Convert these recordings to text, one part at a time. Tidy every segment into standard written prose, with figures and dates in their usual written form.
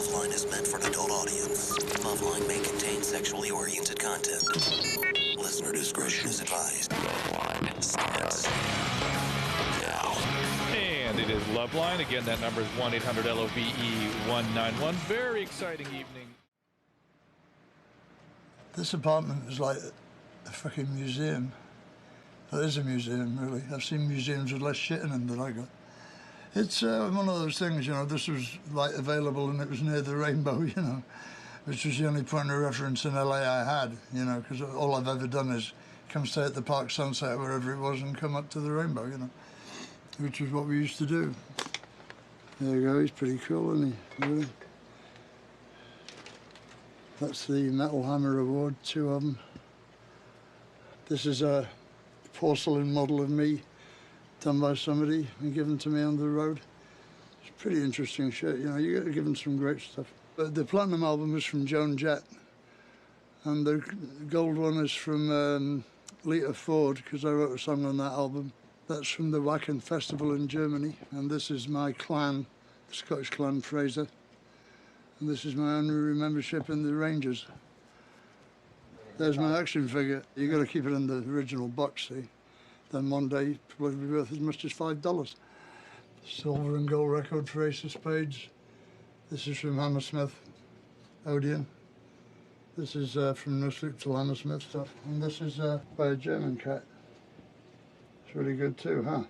Loveline is meant for an adult audience. Loveline may contain sexually oriented content. Listener discretion is advised. Loveline starts now. And it is Loveline. Again, that number is 1-800-LOVE-191. Very exciting evening. This apartment is like a fucking museum. It is a museum, really. I've seen museums with less shit in them than I got. It's one of those things, you know, this was like available and it was near the rainbow, you know, which was the only point of reference in LA I had, you know, because all I've ever done is come stay at the Park Sunset, wherever it was, and come up to the rainbow, you know, which is what we used to do. There you go, he's pretty cool, isn't he? Really? That's the Metal Hammer Award, 2 of them. This is a porcelain model of me, done by somebody and given to me on the road. It's pretty interesting shit, you know, you get given some great stuff. But the platinum album is from Joan Jett, and the gold one is from Lita Ford, because I wrote a song on that album. That's from the Wacken Festival in Germany, and this is my clan, the Scottish clan Fraser. And this is my honorary membership in the Rangers. There's my action figure. You got to keep it in the original box, see? Then one day it'll probably be worth as much as $5. Silver and gold record for Ace of Spades. This is from Hammersmith, Odeon. This is from No Sleep Till Hammersmith stuff. And this is by a German cat. It's really good too, huh?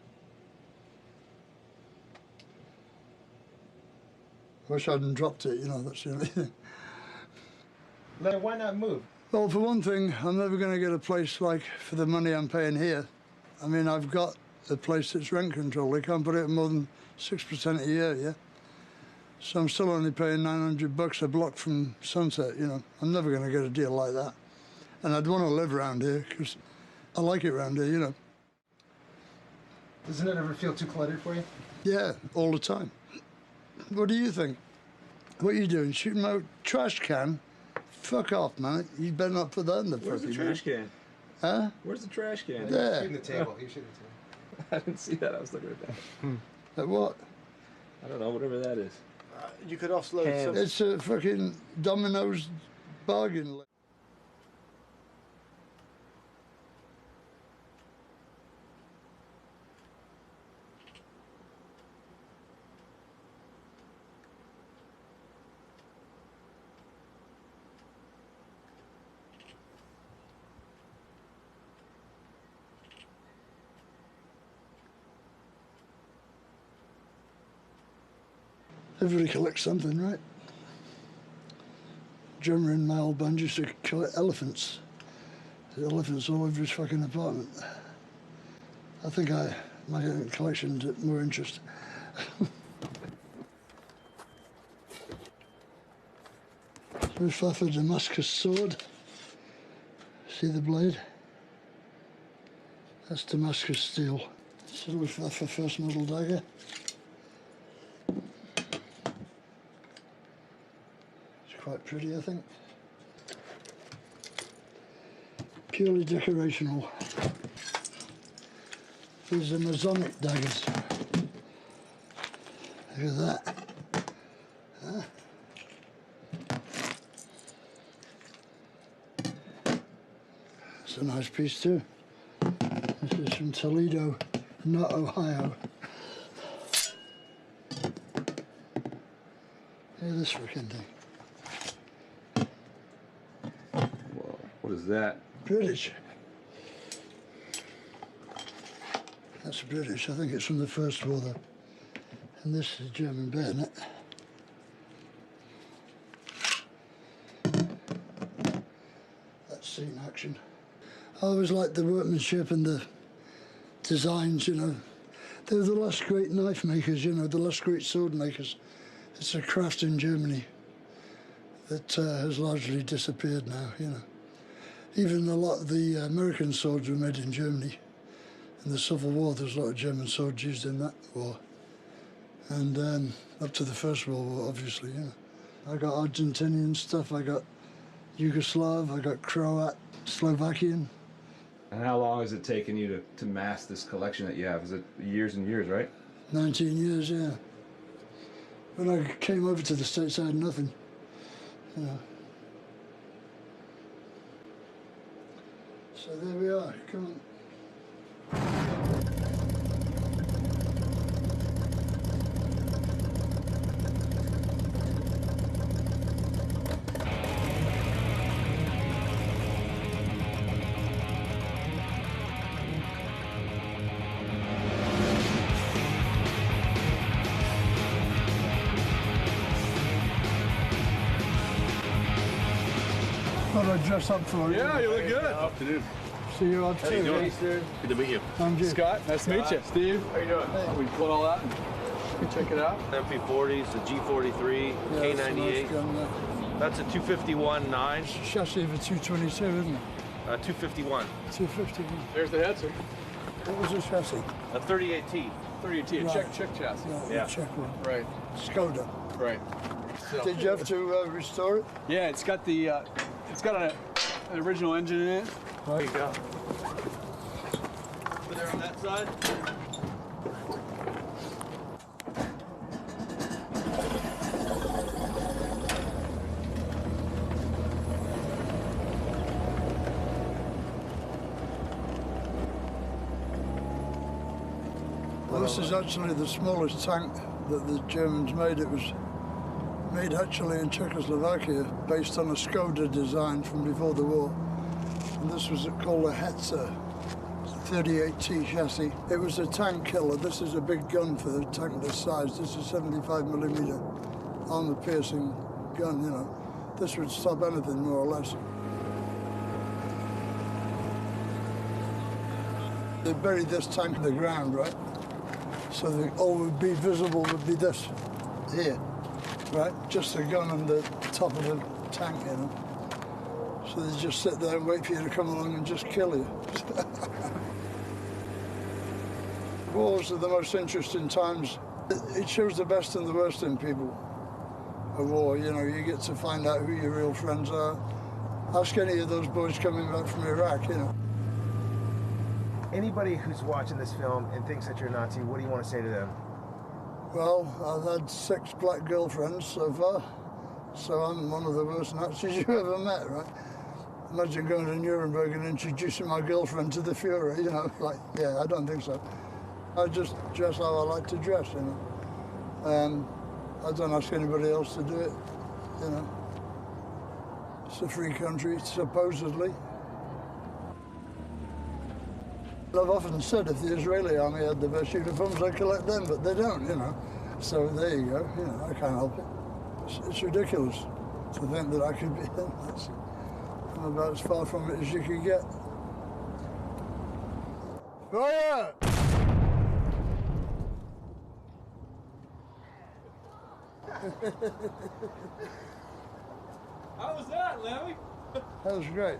Wish I hadn't dropped it, you know, that's the only thing. Larry, why not move? Well, for one thing, I'm never going to get a place like for the money I'm paying here. I mean, I've got a place that's rent control. They can't put it at more than 6% a year, yeah? So I'm still only paying $900 a block from Sunset, you know. I'm never going to get a deal like that. And I'd want to live around here, because I like it around here, you know. Doesn't it ever feel too cluttered for you? Yeah, all the time. What do you think? What are you doing, shooting my trash can? Fuck off, man. You better not put that in the Where's the fucking trash can? Huh? Where's the trash can? There. Shooting the table. He was shooting the table. I didn't see that. I was looking at that. At what? I don't know, whatever that is. You could offload some. It's a fucking Domino's bargain. Everybody collects something, right? Drummer in my old band used to collect elephants. There's elephants all over his fucking apartment. I think my collection's more interesting. Luftwaffe Damascus sword. See the blade? That's Damascus steel. It's a Luftwaffe first model dagger. Quite pretty, I think. Purely decorational. These are Masonic daggers. Look at that. Huh? It's a nice piece too. This is from Toledo, not Ohio. Look at this freaking thing. What is that? British. That's British. I think it's from the First War, though. And this is German bayonet. That's seen action. I always liked the workmanship and the designs, you know. They were the last great knife makers, you know, the last great sword makers. It's a craft in Germany that has largely disappeared now, you know. Even a lot of the American swords were made in Germany. In the Civil War, there was a lot of German swords used in that war. And up to the First World War, obviously, you know. I got Argentinian stuff, I got Yugoslav, I got Croat, Slovakian. And how long has it taken you to mass this collection that you have? Is it years and years, right? 19 years, yeah. When I came over to the States, I had nothing. You know. So there we are. Come on. Thought I'd dress up for you. Yeah, you look good. Afternoon. See you out too. Good to meet you. I'm Jim. Scott, nice to meet you. Steve, how you doing? Hey. We pull all out and we check it out. MP40s, the G43, Yeah, that's a nice K98. gun there. That's a 251-9, Chassis of a 222, isn't it? 251. 251. There's the head, sir. What was the chassis? A 38T. 38T, Right. check chassis. Yeah. Check one. Right, Skoda. right. So, Did you have to restore it? yeah, it's got the, it's got an original engine in it. There you go. Over there on that side. Well, this is actually the smallest tank that the Germans made. It was made actually in Czechoslovakia based on a Skoda design from before the war. And this was called a Hetzer, 38T chassis. It was a tank killer. This is a big gun for a tank this size. This is 75mm armor-piercing gun, you know. This would stop anything, more or less. They buried this tank in the ground, right? So all would be visible would be this, here, right? Just the gun and the top of the tank, you know. So they just sit there and wait for you to come along and just kill you. Wars are the most interesting times. It shows the best and the worst in people. A war, you know, you get to find out who your real friends are. Ask any of those boys coming back from Iraq, you know. Anybody who's watching this film and thinks that you're a Nazi, what do you want to say to them? Well, I've had 6 black girlfriends so far, so I'm one of the worst Nazis you ever met, right? Imagine going to Nuremberg and introducing my girlfriend to the Fuhrer, you know, like, yeah, I don't think so. I just dress how I like to dress, you know. I don't ask anybody else to do it, you know. It's a free country, supposedly. I've often said if the Israeli army had the best uniforms, I'd collect them, but they don't, you know. So there you go, you know, I can't help it. It's ridiculous to think that I could be them. I'm about as far from it as you can get. Fire! How was that, Lemmy? That was great.